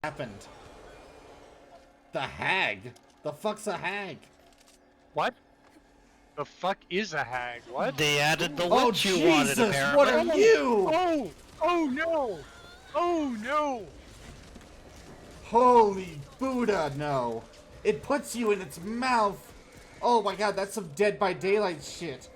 happened? The hag? The fuck's a hag? What? The fuck is a hag? What? They added the Oh witch you Jesus! wanted, apparently. What are you? Oh! Oh no! Oh no! Holy Buddha, no! It puts you in its mouth! Oh my god, that's some Dead by Daylight shit.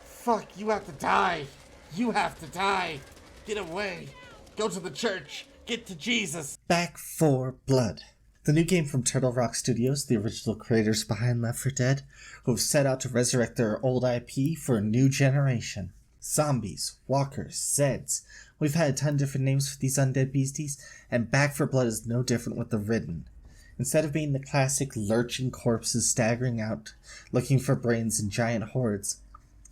Fuck, you have to die! You have to die! Get away! Go to the church! Get to Jesus! Back4Blood. The new game from TurtleRockStudios, the original creators behind Left 4 Dead, who have set out to resurrect their old IP for a new generation. Zombies, walkers, Zeds. We've had a ton of different names for these undead beasties, and Back4Blood is no different with the Ridden. Instead of being the classic lurching corpses staggering out, looking for brains in giant hordes,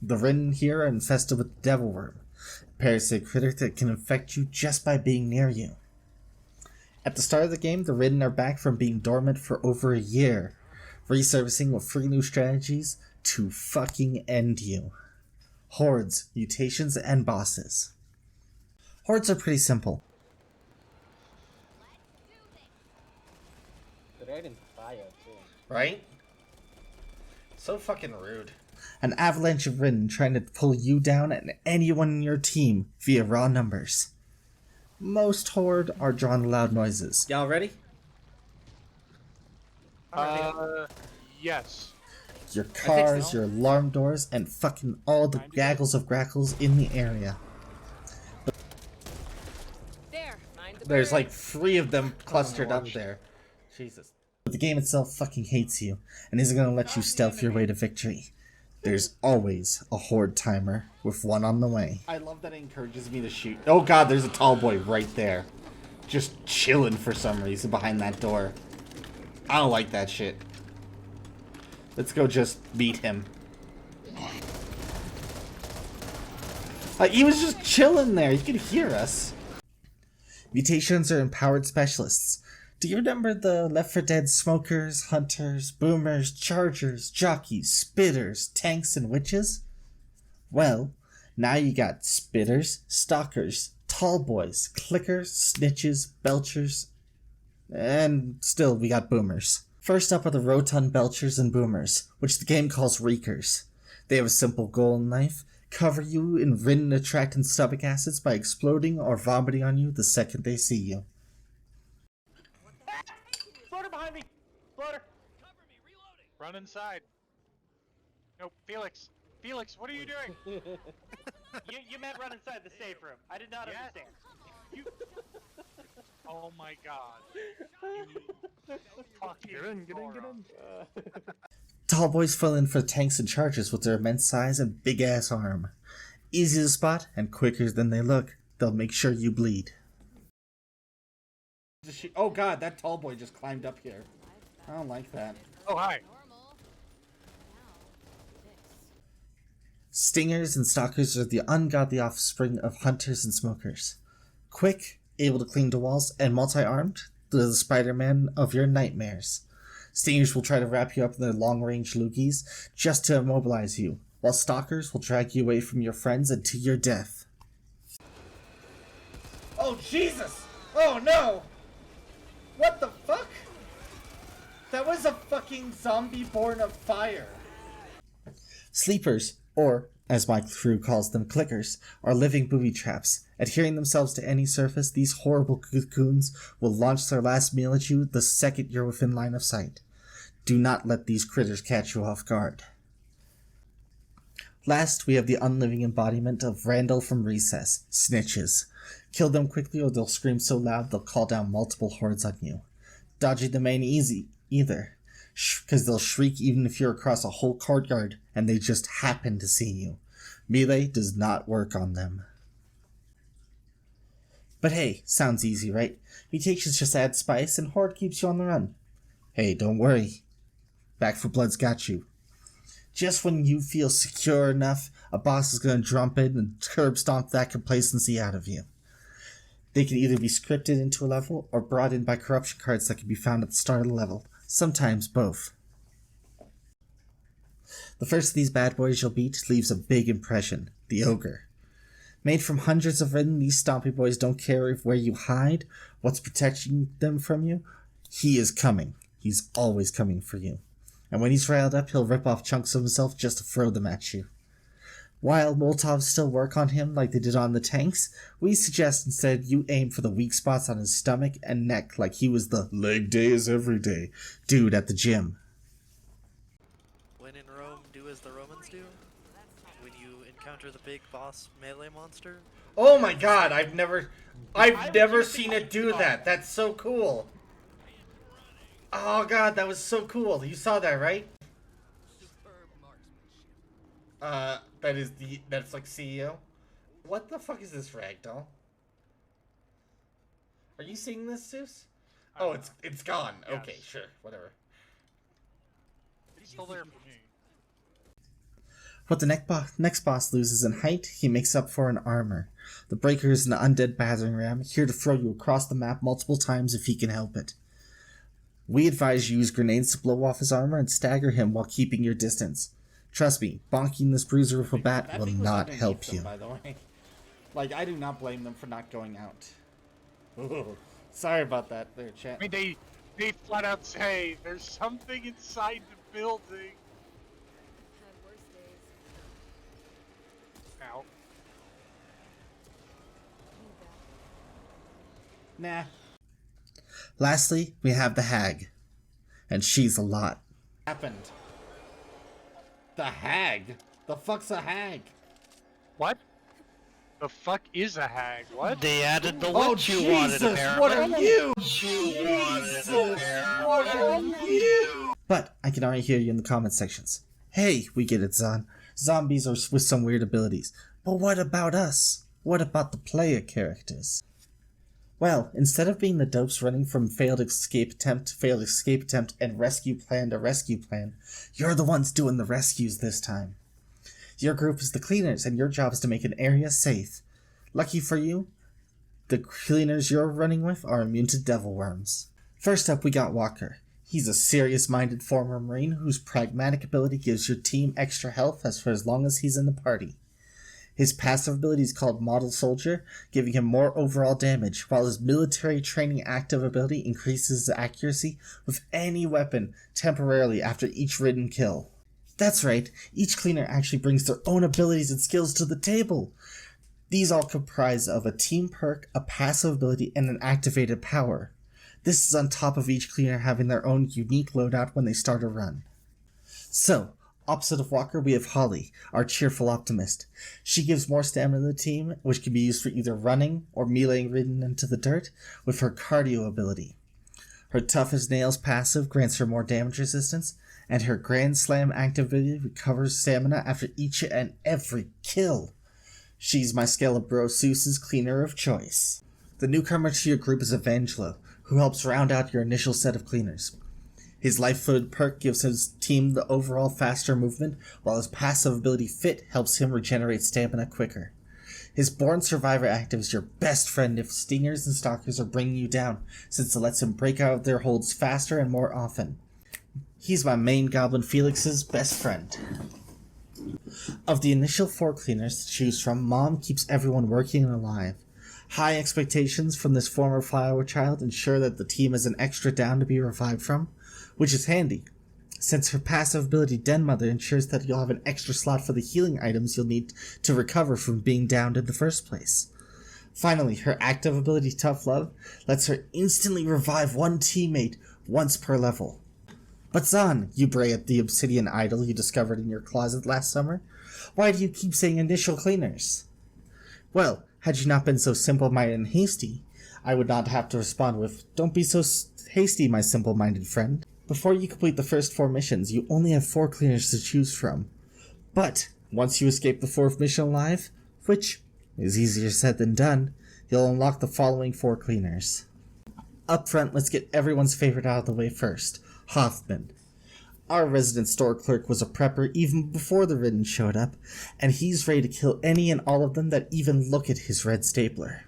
the Ridden here are infested with the Devil Worm, a parasitic critter that can infect you just by being near you. At the start of the game, the Ridden are back from being dormant for over a year, resurfacing with 3 new strategies to fucking end you. Hordes, Mutations, and Bosses. Hordes are pretty simple. Right? So fucking rude. An avalanche of Ridden trying to pull you down and anyone in your team via raw numbers. Most Horde are drawn to loud noises. Y'all ready? Yes. Your cars, your alarm doors, and fucking all the gaggles of grackles in the area. There's like 3 of them clustered up there. Jesus. But the game itself fucking hates you, and isn't gonna let you stealth your way to victory. There's always a horde timer, with 1 on the way. I love that it encourages me to shoot. Oh god, there's a tall boy right there. Just chilling for some reason behind that door. I don't like that shit. Let's go just meet him. He was just chilling there. He could hear us. Mutations are empowered specialists. Do you remember the Left 4 Dead smokers, hunters, boomers, chargers, jockeys, spitters, tanks, and witches? Well, now you got spitters, stalkers, tall boys, clickers, snitches, belchers, and still we got boomers. First up are the rotund belchers and boomers, which the game calls reekers. They have a simple goal in life: cover you in Ridden attractant stomach acids by exploding or vomiting on you the second they see you. Floater behind me! Floater! Cover me, reloading! Run inside. No, Felix! Felix, what are you doing? You meant run inside the safe room. I did not understand. You... Oh my god. You fucking Get in. Tall boys fill in for tanks and chargers with their immense size and big-ass arm. Easy to spot and quicker than they look. They'll make sure you bleed. Oh god, that tall boy just climbed up here. I don't like that. Oh, hi. Stingers and stalkers are the ungodly offspring of hunters and smokers. Quick, able to cling to walls, and multi-armed, they're the Spider-Man of your nightmares. Stingers will try to wrap you up in their long-range loogies just to immobilize you, while stalkers will drag you away from your friends and to your death. Oh Jesus! Oh no! What the fuck? That was a fucking zombie born of fire. Sleepers, or as my crew calls them, clickers, are living booby traps. Adhering themselves to any surface, these horrible cocoons will launch their last meal at you the second you're within line of sight. Do not let these critters catch you off guard. Last, we have the unliving embodiment of Randall from Recess, snitches. Kill them quickly or they'll scream so loud they'll call down multiple hordes on you. Dodging them ain't easy, either, because they'll shriek even if you're across a whole courtyard and they just happen to see you. Melee does not work on them. But hey, sounds easy, right? Mutations just add spice and Horde keeps you on the run. Hey, don't worry. Back4Blood's got you. Just when you feel secure enough, a boss is going to jump in and curb stomp that complacency out of you. They can either be scripted into a level or brought in by corruption cards that can be found at the start of the level. Sometimes both. The first of these bad boys you'll beat leaves a big impression: the Ogre. Made from hundreds of Ridden, these stompy boys don't care if where you hide, what's protecting them from you. He is coming. He's always coming for you. And when he's riled up, he'll rip off chunks of himself just to throw them at you. While Molotovs still work on him like they did on the tanks, we suggest instead you aim for the weak spots on his stomach and neck like he was the leg day is every day dude at the gym. When in Rome, do as the Romans do. When you encounter the big boss melee monster, Oh my god, I've never seen it do that. That's so cool. Oh god, that was so cool. You saw that, right? That's like CEO. What the fuck is this ragdoll? Are you seeing this, Zeus? Oh, it's gone. Yes. Okay, sure, whatever. It's still there for me. What the next boss loses in height, he makes up for in armor. The Breaker is an undead battering ram, here to throw you across the map multiple times if he can help it. We advise you use grenades to blow off his armor and stagger him while keeping your distance. Trust me, bonking this bruiser with a bat That will thing was not underneath help them, you. by the way. Like, I do not blame them for not going out. Ooh, sorry about that there, chat. I mean, they flat out say there's something inside the building. Ow. Nah. Lastly, we have the Hag. And she's a lot. Happened. The hag? The fuck's a hag? What? The fuck is a hag? What? they added the Oh, what you wanted, Jesus, apparently. what are you? Jesus, what are you? But I can already hear you in the comment sections. Hey, we get it, Zon. Zombies are with some weird abilities. But what about us? What about the player characters? Well, instead of being the dopes running from failed escape attempt, and rescue plan to rescue plan, you're the ones doing the rescues this time. Your group is the cleaners, and your job is to make an area safe. Lucky for you, the cleaners you're running with are immune to devil worms. First up, we got Walker. He's a serious-minded former Marine whose pragmatic ability gives your team extra health for as long as he's in the party. His passive ability is called Model Soldier, giving him more overall damage, while his military training active ability increases his accuracy with any weapon temporarily after each ridden kill. That's right, each cleaner actually brings their own abilities and skills to the table. These all comprise of a team perk, a passive ability, and an activated power. This is on top of each cleaner having their own unique loadout when they start a run. So, opposite of Walker, we have Holly, our cheerful optimist. She gives more stamina to the team, which can be used for either running or meleeing Ridden into the dirt with her cardio ability. Her tough as nails passive grants her more damage resistance, and her Grand Slam activity recovers stamina after each and every kill. She's my Skelebro Seuss's cleaner of choice. The newcomer to your group is Evangelo, who helps round out your initial set of cleaners. His life-footed perk gives his team the overall faster movement, while his passive ability Fit helps him regenerate stamina quicker. His Born Survivor active is your best friend if stingers and stalkers are bringing you down, since it lets him break out of their holds faster and more often. He's my main goblin Felix's best friend. Of the initial 4 cleaners to choose from, Mom keeps everyone working and alive. High expectations from this former flower child ensure that the team has an extra down to be revived from, which is handy, since her passive ability Den Mother ensures that you'll have an extra slot for the healing items you'll need to recover from being downed in the first place. Finally, her active ability Tough Love lets her instantly revive one teammate once per level. But Zon, you bray at the obsidian idol you discovered in your closet last summer, why do you keep saying initial cleaners? Well, had you not been so simple-minded and hasty, I would not have to respond with, "Don't be so hasty, my simple-minded friend." Before you complete the first 4 missions, you only have 4 cleaners to choose from. But, once you escape the 4th mission alive, which is easier said than done, you'll unlock the following 4 cleaners. Up front, let's get everyone's favorite out of the way first, Hoffman. Our resident store clerk was a prepper even before the Ridden showed up, and he's ready to kill any and all of them that even look at his red stapler.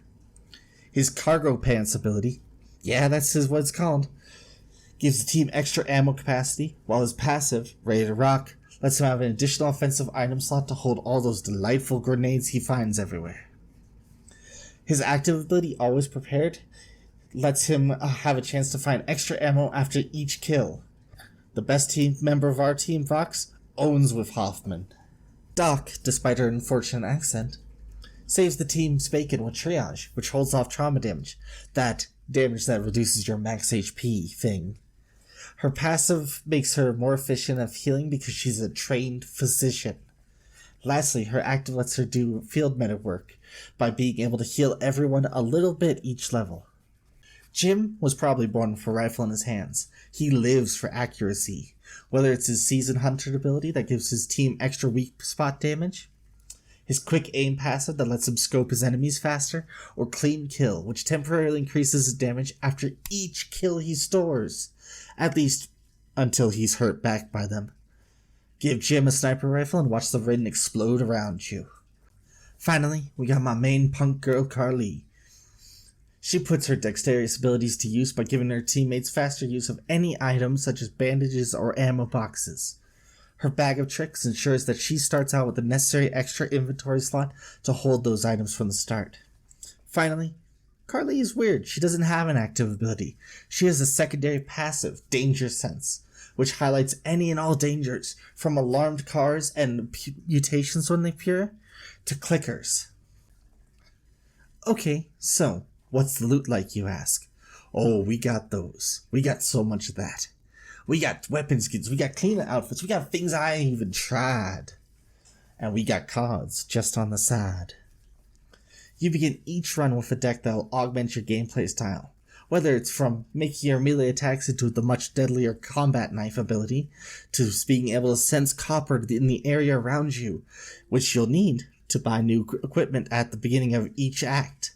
His cargo pants ability, yeah, that's what it's called, gives the team extra ammo capacity, while his passive, Ready to Rock, lets him have an additional offensive item slot to hold all those delightful grenades he finds everywhere. His active ability, Always Prepared, lets him have a chance to find extra ammo after each kill. The best team member of our team, Vox, owns with Hoffman. Doc, despite her unfortunate accent, saves the team's bacon with Triage, which holds off trauma damage. That damage that reduces your max HP thing. Her passive makes her more efficient at healing because she's a trained physician. Lastly, her active lets her do field medic work by being able to heal everyone a little bit each level. Jim was probably born with a rifle in his hands. He lives for accuracy, whether it's his Seasoned Hunter ability that gives his team extra weak spot damage, his quick aim passive that lets him scope his enemies faster, or Clean Kill, which temporarily increases his damage after each kill he stores, at least until he's hurt back by them. Give Jim a sniper rifle and watch the Ridden explode around you. Finally, we got my main punk girl, Carly. She puts her dexterous abilities to use by giving her teammates faster use of any items such as bandages or ammo boxes. Her bag of tricks ensures that she starts out with the necessary extra inventory slot to hold those items from the start. Finally, Carly is weird. She doesn't have an active ability. She has a secondary passive, Danger Sense, which highlights any and all dangers, from alarmed cars and mutations when they appear, to clickers. Okay, so, what's the loot like, you ask? Oh, we got those. We got so much of that. We got weapon skins, we got cleaner outfits, we got things I ain't even tried. And we got cards just on the side. You begin each run with a deck that will augment your gameplay style, whether it's from making your melee attacks into the much deadlier combat knife ability, to being able to sense copper in the area around you, which you'll need to buy new equipment at the beginning of each act.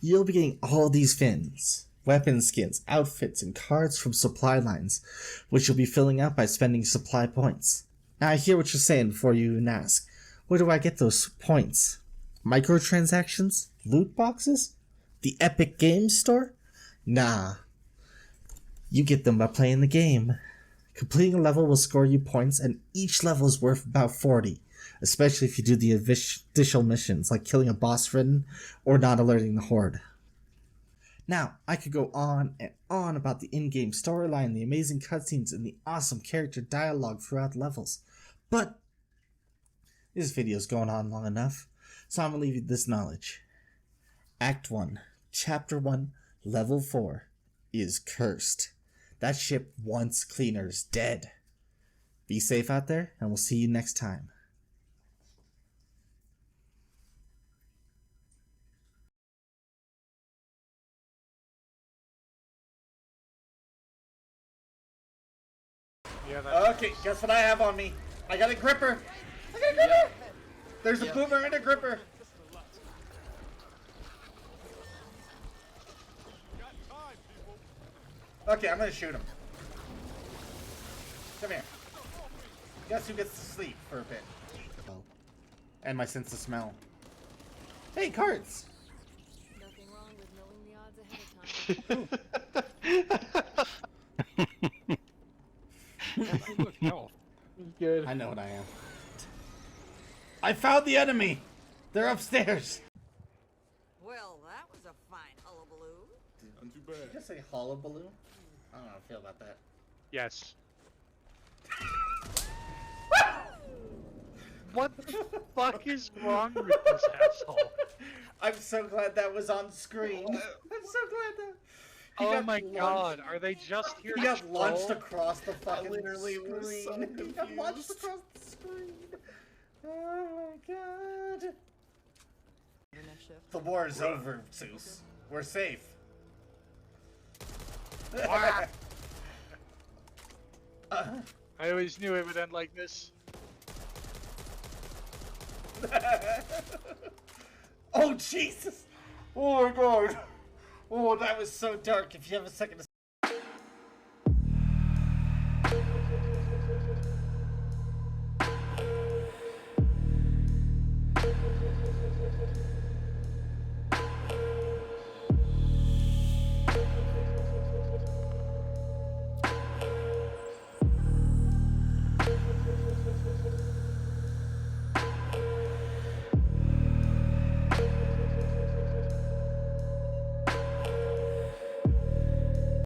You'll be getting all these fins, weapon skins, outfits, and cards from supply lines, which you'll be filling out by spending supply points. Now I hear what you're saying before you even ask. Where do I get those points? Microtransactions? Loot boxes? The Epic Games Store? Nah. You get them by playing the game. Completing a level will score you points, and each level is worth about 40, especially if you do the additional missions, like killing a boss ridden or not alerting the horde. Now, I could go on and on about the in-game storyline, the amazing cutscenes, and the awesome character dialogue throughout levels, but this video's going on long enough, so I'm gonna leave you this knowledge. Act 1, Chapter 1, Level 4 is cursed. That ship wants cleaners dead. Be safe out there, and we'll see you next time. Yeah, Okay, guess what I have on me? I got a gripper. I got a gripper. There's a boomer and a gripper. Okay, I'm gonna shoot him. Come here. Guess who gets to sleep for a bit? Oh. And my sense of smell. Hey, cards. Nothing wrong with knowing the odds ahead of time. good. I know what I am. I found the enemy. They're upstairs. Well, that was a fine hullabaloo. Did you just say hullabaloo? I don't know how I feel about that. Yes. What the fuck is wrong with this asshole? I'm so glad that was on screen. I'm so glad that. He Oh got my launched- god, are they just here He to got launched troll? across the fucking literally was screen. so He got launched confused. across the screen. Oh my god. The war is over, Zeus. We're safe. I always knew it would end like this. Oh Jesus! Oh my god! Oh, that was so dark. If you have a second to